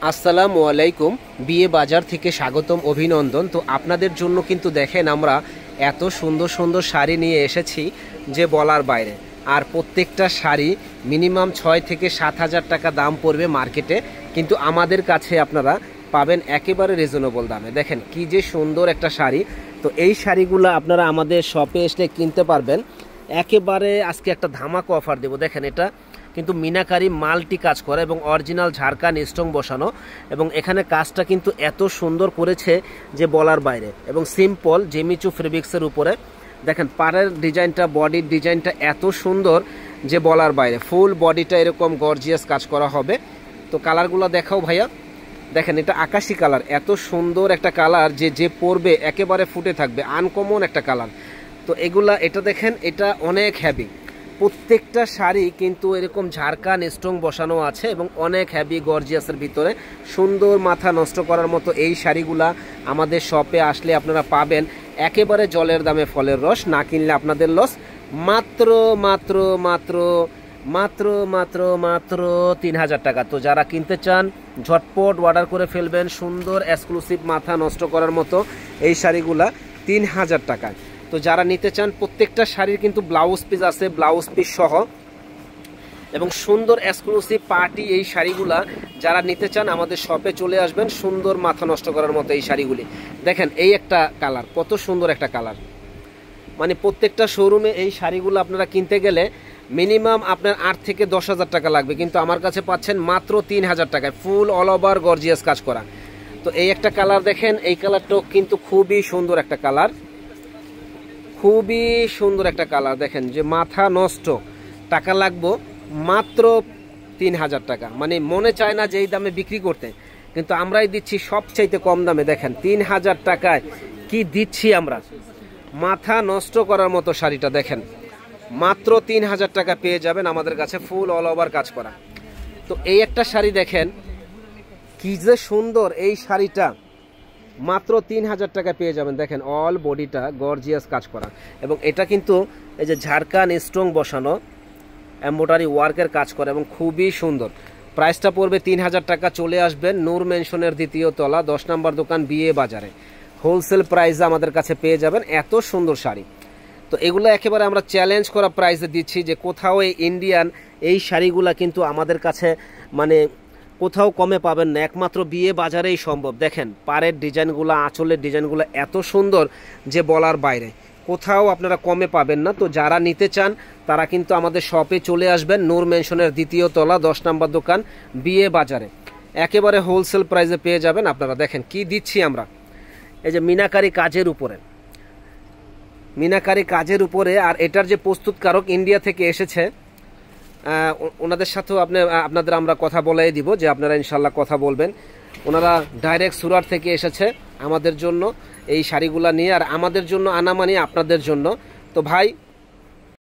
আসসালামু আলাইকুম। বিয়ে বাজার থেকে স্বাগতম, অভিনন্দন। তো আপনাদের জন্য কিন্তু দেখেন আমরা এত সুন্দর সুন্দর শাড়ি নিয়ে এসেছি যে বলার বাইরে। আর প্রত্যেকটা শাড়ি মিনিমাম 6 থেকে 7 হাজার টাকা দাম পড়বে মার্কেটে, কিন্তু আমাদের কাছে আপনারা পাবেন একেবারে রিজনেবল দামে। দেখেন কি যে সুন্দর একটা শাড়ি। তো এই শাড়িগুলো আপনারা আমাদের শপে এসে কিনতে পারবেন একেবারে। আজকে একটা ধামাকা অফার দেবো। দেখেন এটা কিন্তু মিনাকারি মাল্টি কাজ করা এবং অরিজিনাল ঝাড়খান স্টোন বসানো, এবং এখানে কাজটা কিন্তু এত সুন্দর করেছে যে বলার বাইরে, এবং সিম্পল জেমিচু ফেব্রিক্সের উপরে দেখেন পাড়ের ডিজাইনটা, বডির ডিজাইনটা এত সুন্দর যে বলার বাইরে। ফুল বডিটা এরকম গর্জিয়াস কাজ করা হবে। তো কালারগুলো দেখাও ভাইয়া। দেখেন এটা আকাশি কালার, এত সুন্দর একটা কালার যে যে পরবে একেবারে ফুটে থাকবে, আনকমন একটা কালার। তো এটা দেখেন, এটা অনেক হ্যাভি। প্রত্যেকটা শাড়ি কিন্তু এরকম ঝাড়খান স্টোন বসানো আছে এবং অনেক হ্যাভি গর্জিয়াসের ভিতরে সুন্দর, মাথা নষ্ট করার মতো এই শাড়িগুলা আমাদের শপে আসলে আপনারা পাবেন একেবারে জলের দামে ফলের রস। না কিনলে আপনাদের লস। মাত্র মাত্র মাত্র মাত্র মাত্র মাত্র 3,000 টাকা। তো যারা কিনতে চান ঝটপট অর্ডার করে ফেলবেন। সুন্দর এক্সক্লুসিভ, মাথা নষ্ট করার মতো এই শাড়িগুলা 3,000 টাকায়। তো যারা নিতে চান, প্রত্যেকটা শাড়ির কিন্তু ব্লাউজ পিস আছে, ব্লাউজ পিস সহ, এবং সুন্দর এক্সক্লুসিভ পার্টি এই শাড়িগুলা যারা নিতে চান আমাদের শপে চলে আসবেন। সুন্দর, মাথা নষ্ট করার মতো এই শাড়িগুলি দেখেন। এই একটা কালার, কত সুন্দর একটা কালার। মানে প্রত্যেকটা শোরুমে এই শাড়িগুলো আপনারা কিনতে গেলে মিনিমাম আপনার 8 থেকে 10,000 টাকা লাগবে, কিন্তু আমার কাছে পাচ্ছেন মাত্র 3,000 টাকায়, ফুল অল ওভার গর্জিয়াস কাজ করা। তো এই একটা কালার দেখেন, এই কালারটাও কিন্তু খুবই সুন্দর একটা কালার, খুবই সুন্দর একটা কালার। দেখেন যে মাথা নষ্ট, টাকা লাগবে মাত্র 3,000 টাকা। মানে মনে চায় না যে এই দামে বিক্রি করতে, কিন্তু আমরাই দিচ্ছি সবচাইতে কম দামে। দেখেন 3,000 টাকায় কি দিচ্ছি আমরা, মাথা নষ্ট করার মতো শাড়িটা দেখেন। মাত্র 3,000 টাকা পেয়ে যাবেন আমাদের কাছে, ফুল অল ওভার কাজ করা। তো এই একটা শাড়ি দেখেন কি যে সুন্দর, এই শাড়িটা মাত্র 3,000 টাকা পেয়ে যাবেন। দেখেন অল বডিটা গর্জিয়াস কাজ করা, এবং এটা কিন্তু এই যে ঝাড়খান স্টোন বসানো, এমব্রয়ডারি ওয়ার্কের কাজ করা, এবং খুবই সুন্দর। প্রাইসটা পড়বে 3,000 টাকা। চলে আসবেন নূর মেনশনের 2য় তলা, 10 নম্বর দোকান, বিয়ে বাজারে। হোলসেল প্রাইসে আমাদের কাছে পেয়ে যাবেন এত সুন্দর শাড়ি। তো এগুলো একেবারে আমরা চ্যালেঞ্জ করা প্রাইসে দিচ্ছি, যে কোথাও এই ইন্ডিয়ান এই শাড়িগুলা কিন্তু আমাদের কাছে মানে কোথাও কমে পাবেন না, একমাত্র বিয়ে বাজারেই সম্ভব। দেখেন পাড়ের ডিজাইনগুলো, আঁচলের ডিজাইনগুলো এত সুন্দর যে বলার বাইরে, কোথাও আপনারা কমে পাবেন না। তো যারা নিতে চান তারা কিন্তু আমাদের শপে চলে আসবেন, নূর মেনশনের 2য় তলা, 10 নম্বর দোকান, বিয়ে বাজারে। একেবারে হোলসেল প্রাইসে পেয়ে যাবেন আপনারা। দেখেন কি দিচ্ছি আমরা, এই যে মিনাকারি কাজের উপরে, মিনাকারি কাজের উপরে। আর এটার যে প্রস্তুতকারক ইন্ডিয়া থেকে এসেছে, ওনাদের সাথেও আপনাদের আমরা কথা বলাই দিব, যে আপনারা ইনশাল্লাহ কথা বলবেন। ওনারা ডাইরেক্ট সুরাট থেকে এসেছে আমাদের জন্য এই শাড়িগুলা নিয়ে, আর আমাদের জন্য আনা মানে আপনাদের জন্য। তো ভাই